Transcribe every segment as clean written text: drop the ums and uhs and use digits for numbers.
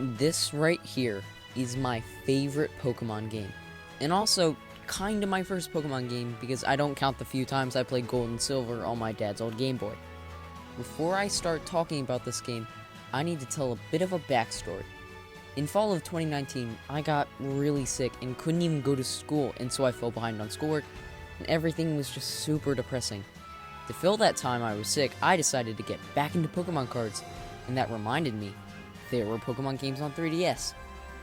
This right here is my favorite Pokemon game, and also kinda my first Pokemon game because I don't count the few times I played Gold and Silver on my dad's old Game Boy. Before I start talking about this game, I need to tell a bit of a backstory. In fall of 2019, I got really sick and couldn't even go to school, and so I fell behind on schoolwork, and everything was just super depressing. To fill that time I was sick, I decided to get back into Pokemon cards, and that reminded me there were Pokemon games on 3DS.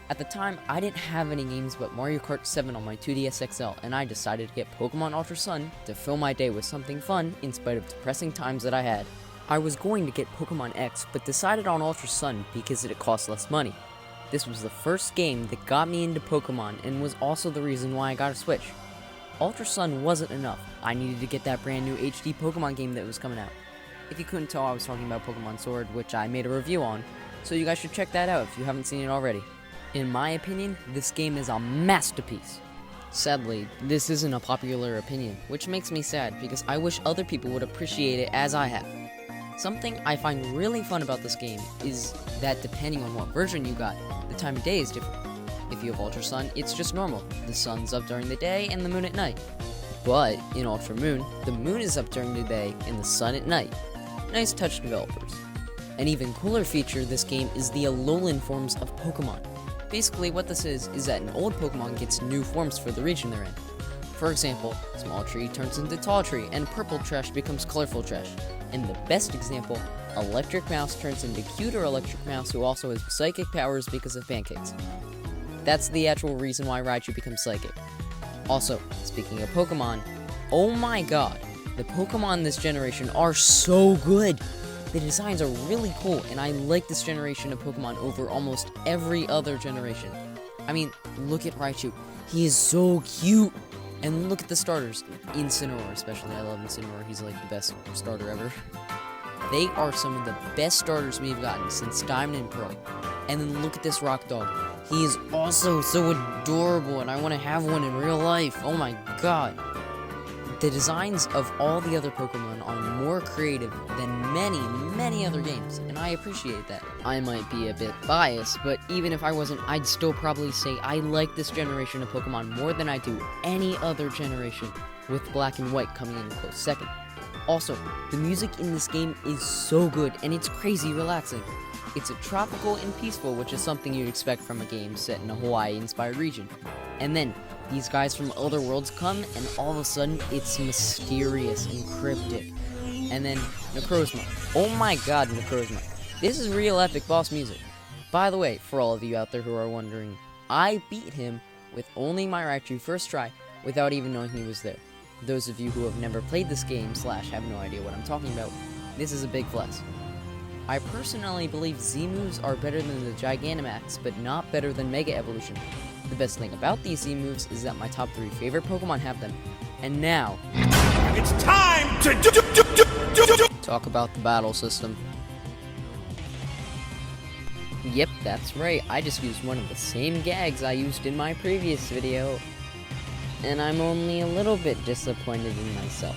At the time, I didn't have any games but Mario Kart 7 on my 2DS XL, and I decided to get Pokemon Ultra Sun to fill my day with something fun in spite of depressing times that I had. I was going to get Pokemon X, but decided on Ultra Sun because it cost less money. This was the first game that got me into Pokemon and was also the reason why I got a Switch. Ultra Sun wasn't enough. I needed to get that brand new HD Pokemon game that was coming out. If you couldn't tell, I was talking about Pokemon Sword, which I made a review on, so you guys should check that out if you haven't seen it already. In my opinion, this game is a masterpiece. Sadly, this isn't a popular opinion, which makes me sad because I wish other people would appreciate it as I have. Something I find really fun about this game is that depending on what version you got, the time of day is different. If you have Ultra Sun, it's just normal. The sun's up during the day and the moon at night. But in Ultra Moon, the moon is up during the day and the sun at night. Nice touch, developers. An even cooler feature of this game is the Alolan forms of Pokemon. Basically what this is that an old Pokemon gets new forms for the region they're in. For example, small tree turns into tall tree and purple trash becomes colorful trash. And the best example, electric mouse turns into cuter electric mouse who also has psychic powers because of pancakes. That's the actual reason why Raichu becomes psychic. Also, speaking of Pokemon, oh my god, the Pokemon this generation are so good! The designs are really cool, and I like this generation of Pokemon over almost every other generation. I mean, look at Raichu. He is so cute! And look at the starters. Incineroar especially. I love Incineroar. He's like the best starter ever. They are some of the best starters we've gotten since Diamond and Pearl. And then look at this Rock Dog. He is also so adorable, and I want to have one in real life. Oh my god. The designs of all the other Pokemon are more creative than many other games, and I appreciate that. I might be a bit biased, but even if I wasn't, I'd still probably say I like this generation of Pokemon more than I do any other generation, with Black and White coming in a close second. Also, the music in this game is so good, and it's crazy relaxing. It's a tropical and peaceful, which is something you'd expect from a game set in a Hawaii-inspired region. And then, these guys from other worlds come, and all of a sudden, it's mysterious and cryptic. And then, Necrozma. Oh my god, Necrozma. This is real epic boss music. By the way, for all of you out there who are wondering, I beat him with only my Raichu first try, without even knowing he was there. Those of you who have never played this game, / have no idea what I'm talking about, this is a big flex. I personally believe Z-moves are better than the Gigantamax, but not better than Mega Evolution. The best thing about these Z-moves is that my top 3 favorite Pokemon have them. And now, it's time to talk about the battle system. Yep, that's right, I just used one of the same gags I used in my previous video. And I'm only a little bit disappointed in myself.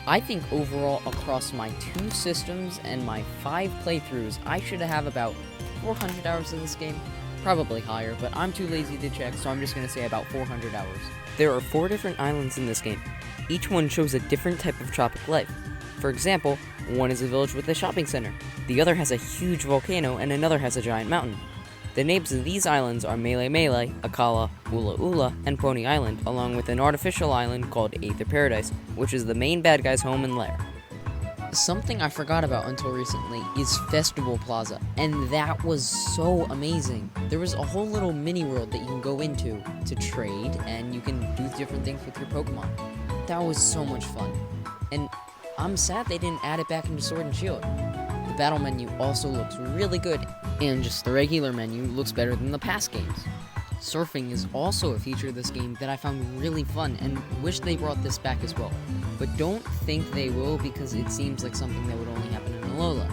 I think overall, across my 2 systems and my 5 playthroughs, I should have about 400 hours in this game. Probably higher, but I'm too lazy to check, so I'm just going to say about 400 hours. There are 4 different islands in this game. Each one shows a different type of tropic life. For example, one is a village with a shopping center, the other has a huge volcano, and another has a giant mountain. The names of these islands are Melee Melee, Akala, Ula Ula, and Pony Island, along with an artificial island called Aether Paradise, which is the main bad guy's home and lair. Something I forgot about until recently is Festival Plaza, and that was so amazing. There was a whole little mini world that you can go into to trade, and you can do different things with your Pokemon. That was so much fun. And I'm sad they didn't add it back into Sword and Shield. The battle menu also looks really good, and just the regular menu looks better than the past games. Surfing is also a feature of this game that I found really fun and wish they brought this back as well. But don't think they will because it seems like something that would only happen in Alola.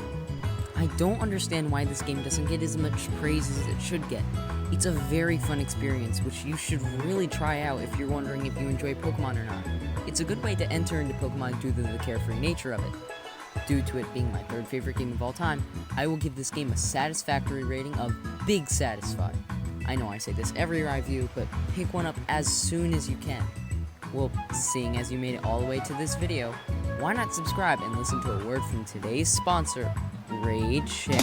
I don't understand why this game doesn't get as much praise as it should get. It's a very fun experience, which you should really try out if you're wondering if you enjoy Pokemon or not. It's a good way to enter into Pokemon due to the carefree nature of it. due to it being my third favorite game of all time, I will give this game a satisfactory rating of Big Satisfied. I know I say this every Rai-view, but pick one up as soon as you can. Well, seeing as you made it all the way to this video, why not subscribe and listen to a word from today's sponsor, Raid Share.